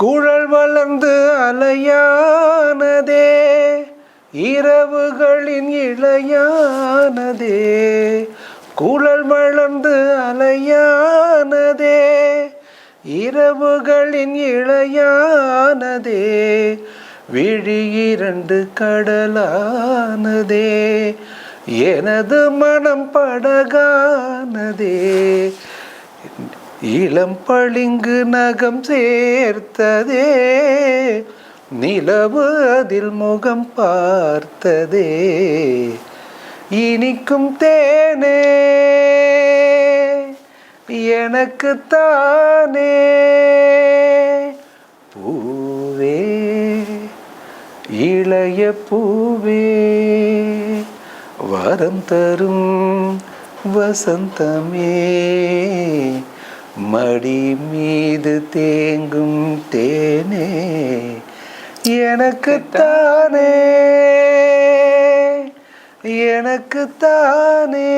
குழல் வளர்ந்து அலையானதே, இரவுகளின் இளையானதே. குழல் வளர்ந்து அலையானதே, இரவுகளின் இளையானதே. விழி இரண்டு கடலானதே, எனது மனம் படகானதே. இளம் பளிங்கு நகம் சேர்த்ததே, நிலவு அதில் முகம் பார்த்ததே. இனிக்கும் தேனே எனக்குத்தானே, பூவே இளைய பூவே, வரம் தரும் வசந்தமே. மடி மீது தேங்கும் தேனே எனக்குத்தானே, எனக்குத்தானே.